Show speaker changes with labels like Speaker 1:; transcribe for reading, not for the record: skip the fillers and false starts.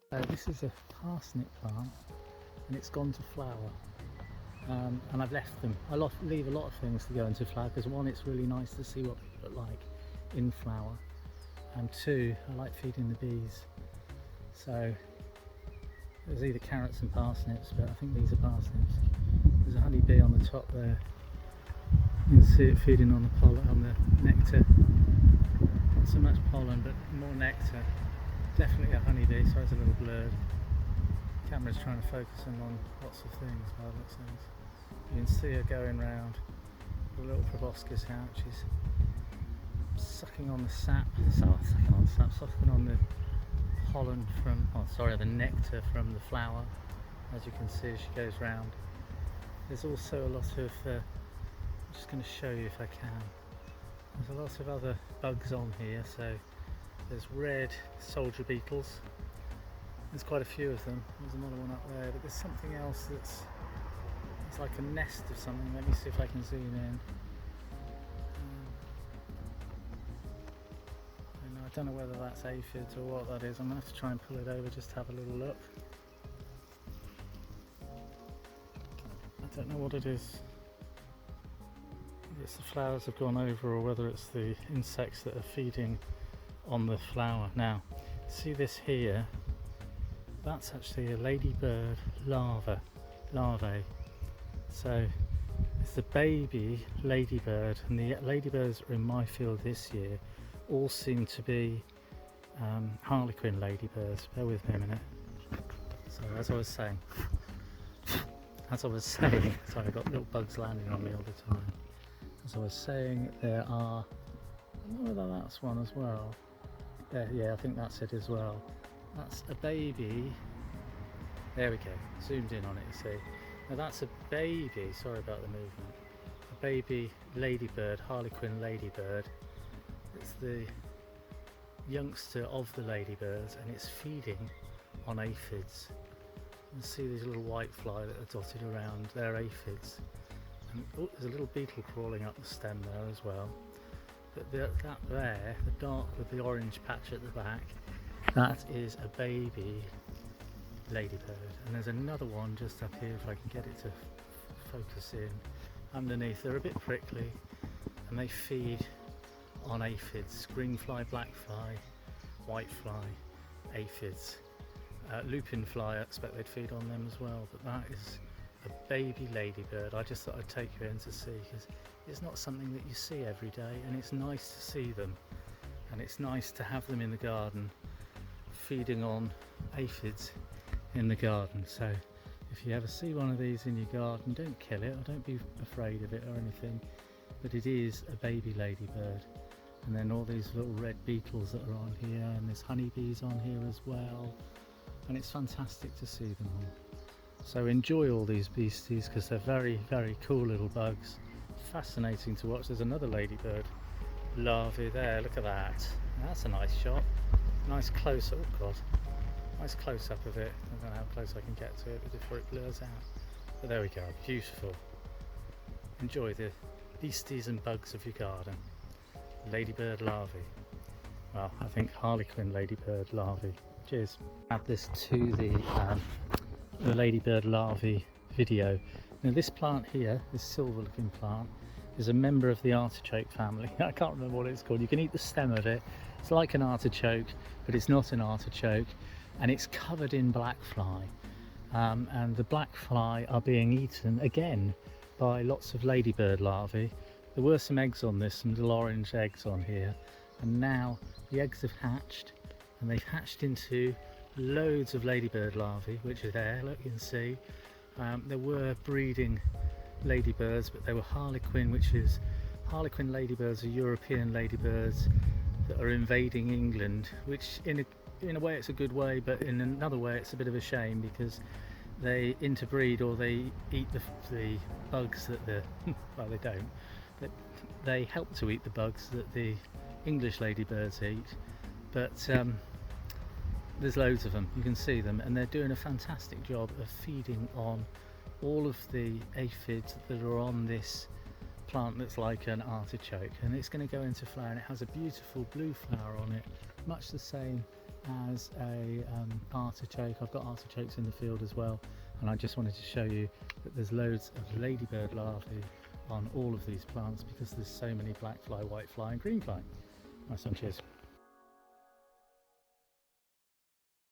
Speaker 1: This is a parsnip plant and it's gone to flower, and I've left them. I leave a lot of things to go into flower because one, it's really nice to see what they look like in flower, and two, I like feeding the bees. So there's either carrots and parsnips, but I think these are parsnips. There's a honeybee on the top there. You can see it feeding on the pollen, on the nectar. Not so much pollen, but more nectar. Definitely a honeybee, so it's a little blurred. The camera's trying to focus in on lots of things by the looks of things. You can see her going round the little proboscis out. She's sucking on the sap, sucking on the pollen from, the nectar from the flower, as you can see as she goes round. There's also a lot of, I'm just going to show you if I can, there's a lot of other bugs on here. So there's red soldier beetles, there's quite a few of them. There's another one up there, but there's something else it's like a nest of something. Let me see if I can zoom in. I don't know whether that's aphids or what that is. I'm going to have to try and pull it over just to have a little look. I don't know what it is. Whether it's the flowers have gone over or whether it's the insects that are feeding on the flower. Now, see this here? That's actually a ladybird larvae. So it's the baby ladybird, and the ladybirds that are in my field this year all seem to be harlequin ladybirds. Bear with me a minute. So as I was saying, sorry, I've got little bugs landing on me all the time. As I was saying, there are, I don't know whether that's one as well. There, yeah, I think that's it as well. That's a baby. There we go, zoomed in on it, you see. Now that's a baby, sorry about the movement, a baby ladybird, harlequin ladybird. It's the youngster of the ladybirds and it's feeding on aphids. You can see these little white fly that are dotted around, they're aphids. And there's a little beetle crawling up the stem there as well. But that there, the dark with the orange patch at the back, that is a baby ladybird. And there's another one just up here, if I can get it to focus in, underneath. They're a bit prickly and they feed on aphids, green fly, black fly, white fly, aphids. Lupin fly, I expect they'd feed on them as well, but that is a baby ladybird. I just thought I'd take you in to see, because it's not something that you see every day, and it's nice to see them, and it's nice to have them in the garden feeding on aphids in the garden. So if you ever see one of these in your garden, don't kill it or don't be afraid of it or anything, but it is a baby ladybird. And then all these little red beetles that are on here, and there's honeybees on here as well, and it's fantastic to see them all. So enjoy all these beasties because they're very, very cool little bugs. Fascinating to watch. There's another ladybird larvae there, look at that. That's a nice shot. Nice close, oh god, nice close up of it. I don't know how close I can get to it before it blurs out. But there we go, beautiful. Enjoy the beasties and bugs of your garden. Ladybird larvae. Well, I think harlequin ladybird larvae. Cheers. Add this to the ladybird larvae video. Now this plant here, this silver looking plant, is a member of the artichoke family. I can't remember what it's called. You can eat the stem of it. It's like an artichoke, but it's not an artichoke, and it's covered in black fly. And the black fly are being eaten again by lots of ladybird larvae. There were some eggs on this, some little orange eggs on here, and now the eggs have hatched, and they've hatched into loads of ladybird larvae, which are there, look, you can see. There were breeding ladybirds, but they were harlequin, harlequin ladybirds are European ladybirds that are invading England, which in a way it's a good way, but in another way it's a bit of a shame because they interbreed, or they eat the bugs that well, they don't. They help to eat the bugs that the English ladybirds eat, but there's loads of them, you can see them, and they're doing a fantastic job of feeding on all of the aphids that are on this plant that's like an artichoke, and it's going to go into flower, and it has a beautiful blue flower on it, much the same as a artichoke. I've got artichokes in the field as well, and I just wanted to show you that there's loads of ladybird larvae on all of these plants because there's so many black fly, white fly and green fly. Nice one, cheers.